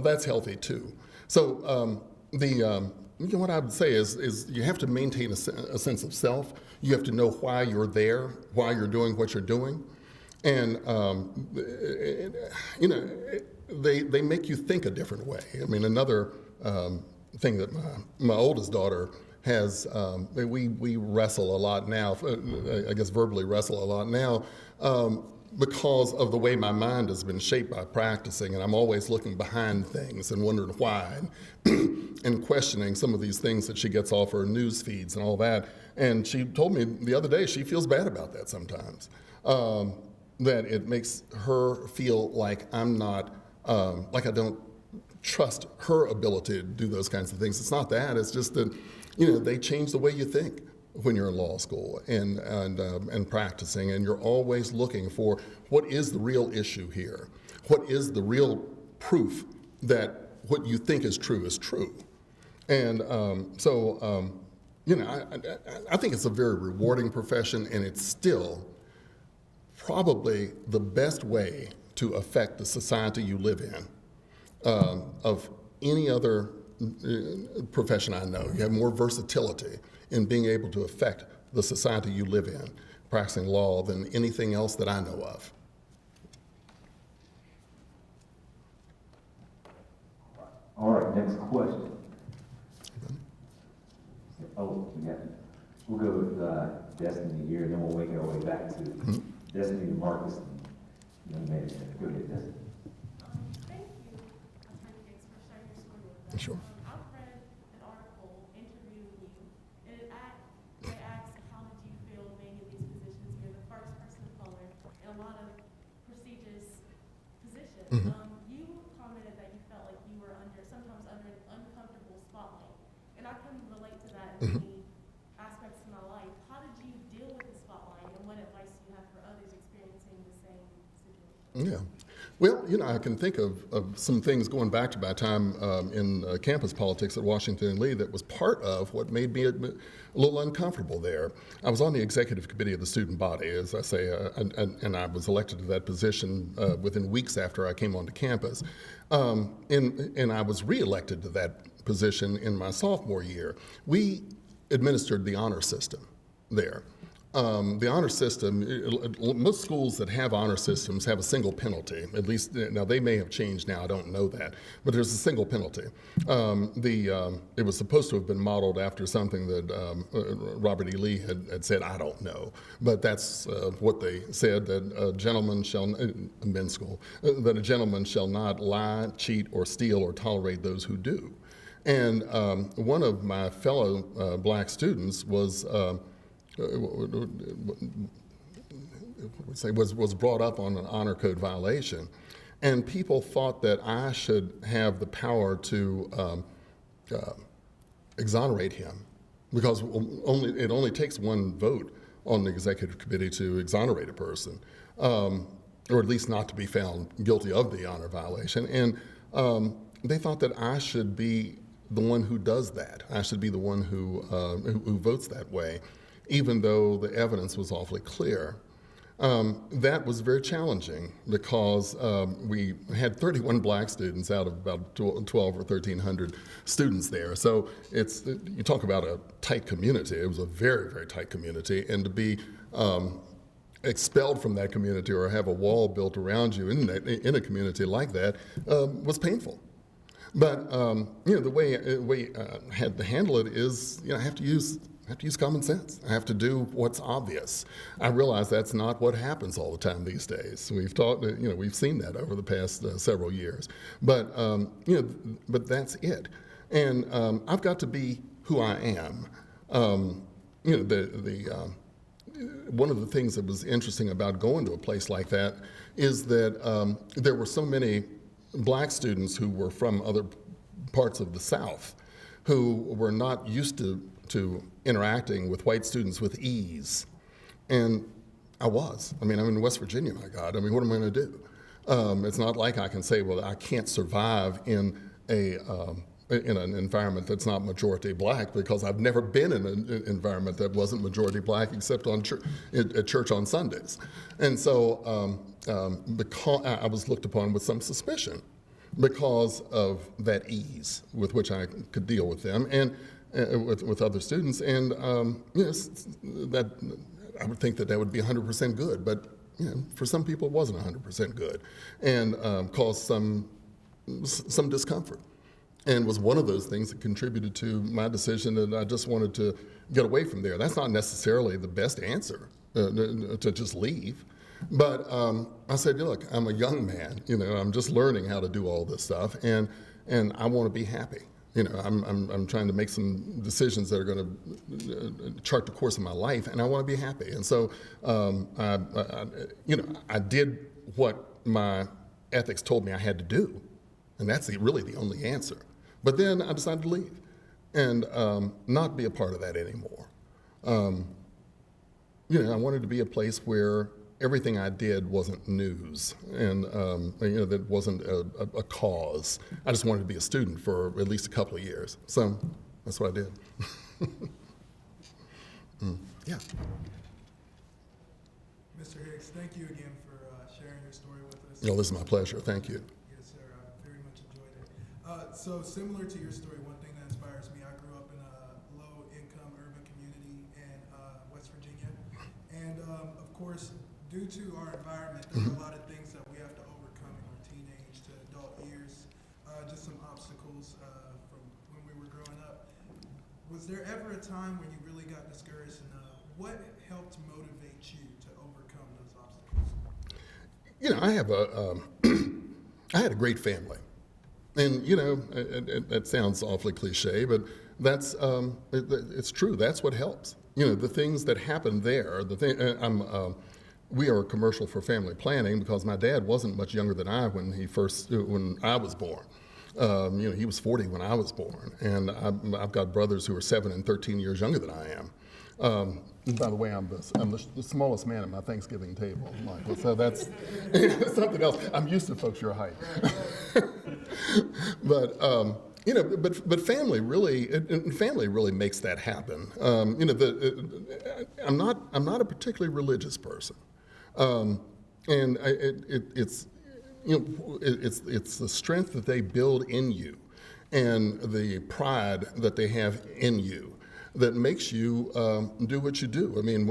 that's healthy too. So what I would say is you have to maintain a sense of self. You have to know why you're there, why you're doing what you're doing, and they make you think a different way. I mean, another thing that my oldest daughter has, we wrestle a lot now, I guess verbally wrestle a lot now, because of the way my mind has been shaped by practicing, and I'm always looking behind things and wondering why, and questioning some of these things that she gets off her news feeds and all that. And she told me the other day she feels bad about that sometimes, that it makes her feel like I'm not, like I don't trust her ability to do those kinds of things. It's not that, it's just that, they change the way you think. when you're in law school and practicing, and you're always looking for what is the real issue here? What is the real proof that what you think is true is true? And I think it's a very rewarding profession, and it's still probably the best way to affect the society you live in of any other profession I know. You have more versatility in being able to affect the society you live in, practicing law, than anything else that I know of. All right, next question. We'll go with Destiny here, and then we'll make our way back to Destiny and Marcus and young man. Go ahead, Destiny. Thank you, Attorney Hicks, for sharing your story with us. Sure. I've read an article interviewing you, and they asked, how did you feel being in these positions? You're the first person of color in a lot of prestigious positions. You commented that you felt like you were sometimes under an uncomfortable spotlight, and I can relate to that in many aspects of my life. How did you deal with the spotlight, and what advice do you have for others experiencing the same situation? Yeah. Well, I can think of some things going back to my time in campus politics at Washington and Lee that was part of what made me a little uncomfortable there. I was on the executive committee of the student body, as I say, and I was elected to that position within weeks after I came onto campus. And I was reelected to that position in my sophomore year. We administered the honor system there. The honor system, most schools that have honor systems have a single penalty. At least, now they may have changed now, I don't know that, but there's a single penalty. It was supposed to have been modeled after something that Robert E. Lee had said, I don't know, but that's what they said, that a gentleman shall, men's school, that a gentleman shall not lie, cheat, or steal, or tolerate those who do. And one of my fellow black students was brought up on an honor code violation, and people thought that I should have the power to exonerate him, because it only takes one vote on the executive committee to exonerate a person, or at least not to be found guilty of the honor violation. And they thought that I should be the one who does that. I should be the one who votes that way, even though the evidence was awfully clear. That was very challenging, because we had 31 black students out of about 12 or 1,300 students there. So you talk about a tight community. It was a very, very tight community, and to be expelled from that community or have a wall built around you in a community like that was painful. But the way I had to handle it is, I have to use common sense. I have to do what's obvious. I realize that's not what happens all the time these days. We've seen that over the past several years. But but that's it. And I've got to be who I am. One of the things that was interesting about going to a place like that is that there were so many black students who were from other parts of the South who were not used to interacting with white students with ease. And I was. I'm in West Virginia, my God. What am I going to do? It's not like I can say, well, I can't survive in an environment that's not majority black, because I've never been in an environment that wasn't majority black except at church on Sundays. And so because I was looked upon with some suspicion because of that ease with which I could deal with them and with other students. And that I would think that would be 100% good, but for some people it wasn't 100% good, and caused some discomfort. And was one of those things that contributed to my decision that I just wanted to get away from there. That's not necessarily the best answer, to just leave. But I said, look, I'm a young man. I'm just learning how to do all this stuff, and I want to be happy. I'm trying to make some decisions that are going to chart the course of my life, and I want to be happy. And so I did what my ethics told me I had to do, and that's really the only answer. But then I decided to leave and not be a part of that anymore. I wanted to be a place where everything I did wasn't news, and that wasn't a cause. I just wanted to be a student for at least a couple of years. So that's what I did. Yeah. Mr. Hicks, thank you again for sharing your story with us. No, this is my pleasure. Thank you. Yes, sir. I very much enjoyed it. So similar to your story, one thing that inspires me, I grew up in a low-income urban community in West Virginia. And of course, due to our environment, there are a lot of things that we have to overcome in our teenage to adult years, just some obstacles from when we were growing up. Was there ever a time when you really got discouraged, and what helped motivate you to overcome those obstacles? I had a great family. And, that sounds awfully cliche, but that's, it's true. That's what helps. The things that happen there, we are a commercial for family planning because my dad wasn't much younger than I when I was born. He was 40 when I was born, and I've got brothers who are 7 and 13 years younger than I am. By the way, I'm the smallest man at my Thanksgiving table, Michael. So that's something else. I'm used to folks your height. But family really makes that happen. I'm not a particularly religious person, and it's the strength that they build in you, and the pride that they have in you that makes you do what you do. I mean,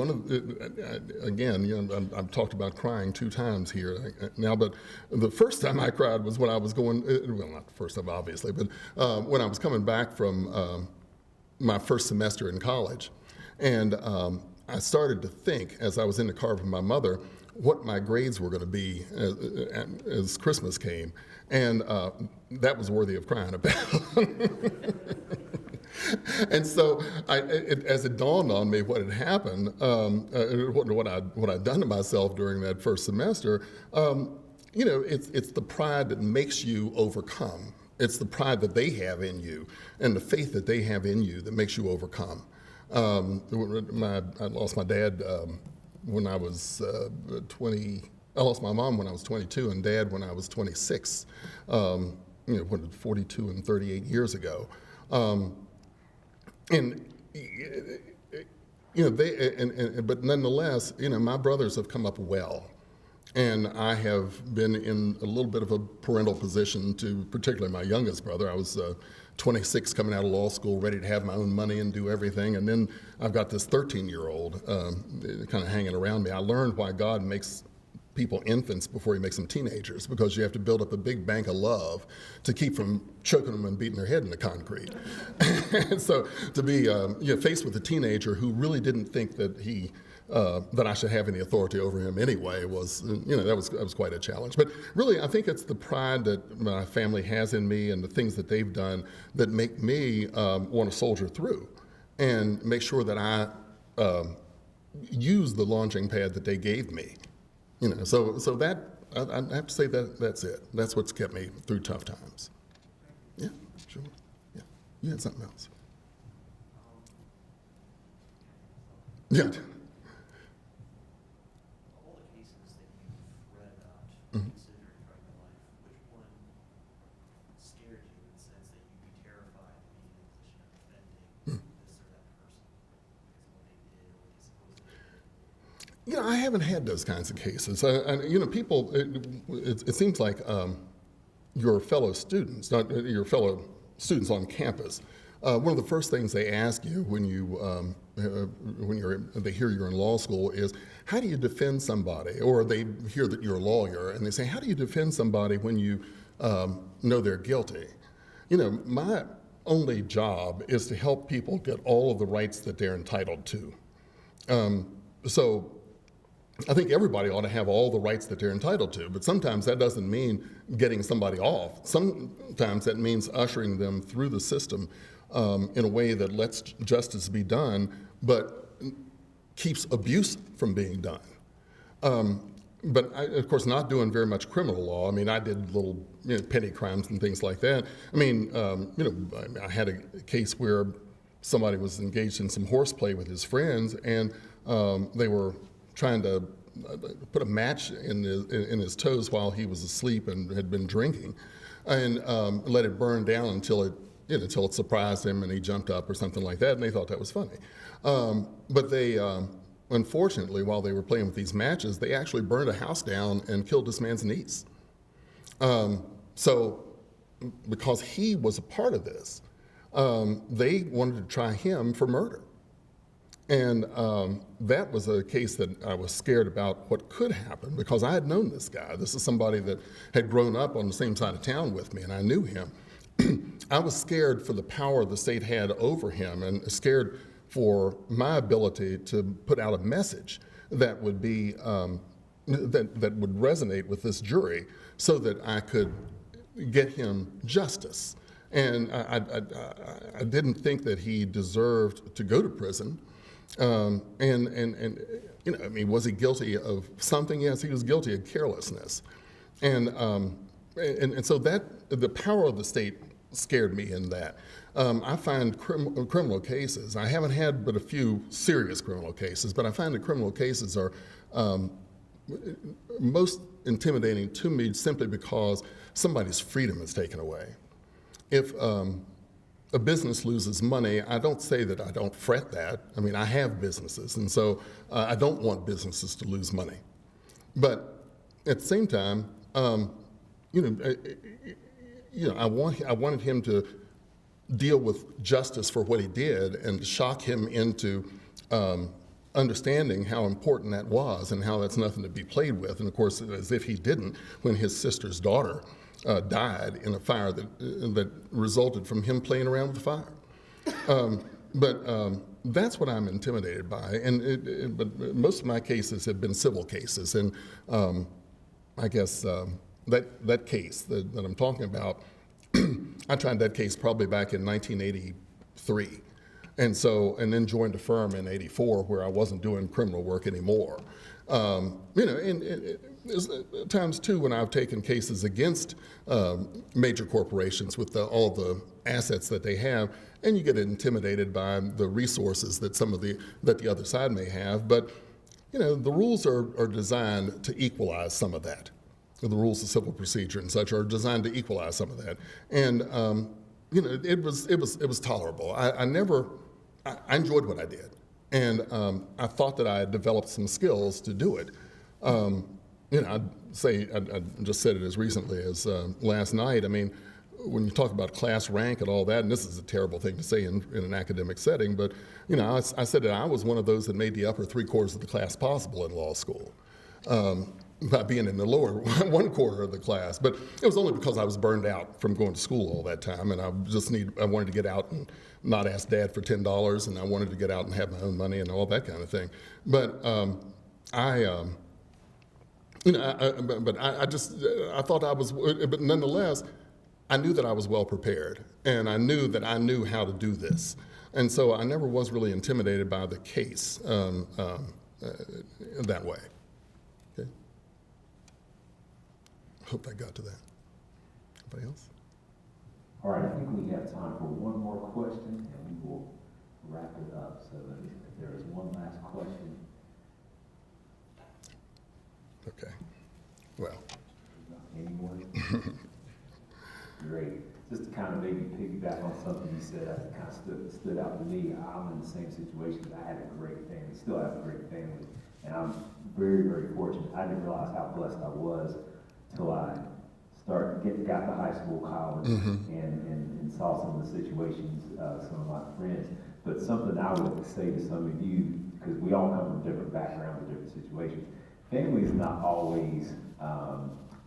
I've talked about crying 2 times here now, but the first time I cried was when I was going, well, not the first time, obviously, but when I was coming back from my first semester in college. And I started to think, as I was in the car with my mother, what my grades were going to be as Christmas came. And that was worthy of crying about. And so, as it dawned on me what had happened, what I'd done to myself during that first semester, it's the pride that makes you overcome. It's the pride that they have in you and the faith that they have in you that makes you overcome. I lost my dad when I was 20. I lost my mom when I was 22 and dad when I was 26. 42 and 38 years ago. But nonetheless, my brothers have come up well, and I have been in a little bit of a parental position to, particularly my youngest brother. I was 26, coming out of law school, ready to have my own money and do everything, and then I've got this 13-year-old kind of hanging around me. I learned why God makes people infants before he makes them teenagers, because you have to build up a big bank of love to keep from choking them and beating their head in the concrete. And so to be faced with a teenager who really didn't think that that I should have any authority over him anyway was, that was quite a challenge. But really, I think it's the pride that my family has in me and the things that they've done that make me want to soldier through and make sure that I use the launching pad that they gave me. So that I have to say that's it. That's what's kept me through tough times. Yeah, sure. Yeah, you had something else. Yeah. Of all the cases that you've read about, considering throughout your life, which one scared you in the sense that you'd be terrified to be in a position of defending this or that person because of what they did or what they supposedly did? I haven't had those kinds of cases. People, it seems like your fellow students, not your fellow students on campus, one of the first things they ask you when they hear you're in law school is, how do you defend somebody? Or they hear that you're a lawyer and they say, how do you defend somebody when you know they're guilty? My only job is to help people get all of the rights that they're entitled to. So I think everybody ought to have all the rights that they're entitled to, but sometimes that doesn't mean getting somebody off. Sometimes that means ushering them through the system in a way that lets justice be done, but keeps abuse from being done. But I, of course, not doing very much criminal law. I mean, I did little petty crimes and things like that. I mean, I had a case where somebody was engaged in some horseplay with his friends, and they were trying to put a match in his toes while he was asleep and had been drinking, and let it burn down until it surprised him and he jumped up or something like that, and they thought that was funny. But they, unfortunately, while they were playing with these matches, they actually burned a house down and killed this man's niece. So because he was a part of this, they wanted to try him for murder. And that was a case that I was scared about what could happen, because I had known this guy. This is somebody that had grown up on the same side of town with me, and I knew him. I was scared for the power the state had over him, and scared for my ability to put out a message that would be that would resonate with this jury, so that I could get him justice. And I didn't think that he deserved to go to prison. And you know, I mean, was he guilty of something? Yes, he was guilty of carelessness. And so that the power of the state scared me in that. I find criminal cases, I haven't had but a few serious criminal cases, but I find that criminal cases are most intimidating to me simply because somebody's freedom is taken away. If a business loses money, I don't say that I don't fret that. I mean, I have businesses, and so I don't want businesses to lose money. But at the same time, I wanted him to deal with justice for what he did and to shock him into understanding how important that was and how that's nothing to be played with. And of course, as if he didn't, when his sister's daughter died in a fire that resulted from him playing around with the fire. But that's what I'm intimidated by. But most of my cases have been civil cases, and I guess that case that I'm talking about, I tried that case probably back in 1983. And then joined a firm in '84 where I wasn't doing criminal work anymore. And there's times too when I've taken cases against major corporations with all the assets that they have, and you get intimidated by the resources that that the other side may have. But the rules are designed to equalize some of that. The rules of civil procedure and such are designed to equalize some of that. And it was tolerable. I enjoyed what I did, and I thought that I had developed some skills to do it. I just said it as recently as last night. I mean, when you talk about class rank and all that, and this is a terrible thing to say in an academic setting, but I said that I was one of those that made the upper 3/4 of the class possible in law school. By being in the lower 1/4 of the class, but it was only because I was burned out from going to school all that time, and I wanted to get out and not ask Dad for $10, and I wanted to get out and have my own money and all that kind of thing. But I thought I was, but nonetheless, I knew that I was well prepared, and I knew that I knew how to do this, and so I never was really intimidated by the case that way. Hope I got to that. Anybody else? All right, I think we have time for one more question, and we will wrap it up. So if there is one last question. Okay. Well. Anyone? Great. Just to kind of maybe piggyback on something you said, that kind of stood out to me. I'm in the same situation. I had a great family, still have a great family, and I'm very, very fortunate. I didn't realize how blessed I was till I got to high school, college, and saw some of the situations, some of my friends. But something I would say to some of you, because we all come from different backgrounds and different situations, family is not always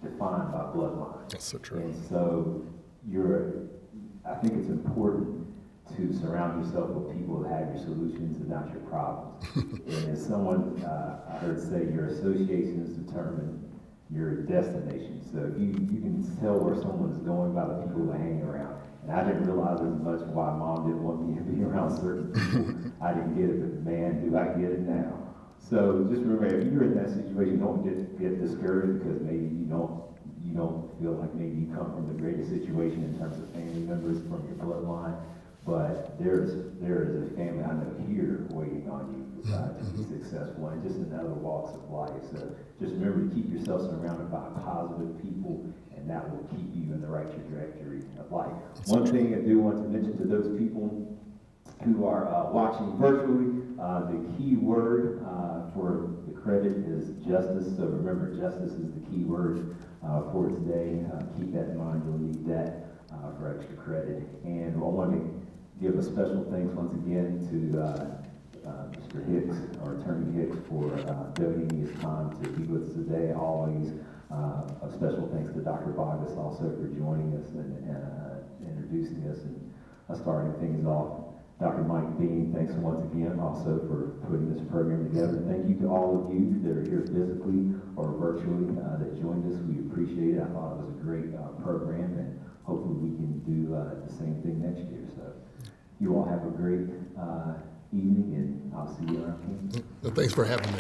defined by bloodline. That's so true. And so I think it's important to surround yourself with people that have your solutions and not your problems. And as someone I heard say, your associations determine your destination. So you can tell where someone's going by the people they hang around. And I didn't realize as much why Mom didn't want me to be around certain people. I didn't get it, but man, do I get it now. So just remember, if you're in that situation, don't get discouraged because maybe you don't feel like maybe you come from the greatest situation in terms of family members from your bloodline. but there is a family I know here waiting on you to be successful, and just in other walks of life. So just remember to keep yourself surrounded by positive people, and that will keep you in the right trajectory of life. One thing I do want to mention to those people who are watching virtually, the key word for the credit is justice. So remember, justice is the key word for today. Keep that in mind. You'll need that for extra credit. And I want to give a special thanks once again to Mr. Hicks, or Attorney Hicks, for donating his time to be with us today. Always a special thanks to Dr. Bogus also for joining us and introducing us and starting things off. Dr. Mike Bean, thanks once again also for putting this program together. Thank you to all of you that are here physically or virtually that joined us. We appreciate it. I thought it was a great program, and hopefully we can do the same thing next year. So you all have a great evening, and I'll see you around campus. Thanks for having me.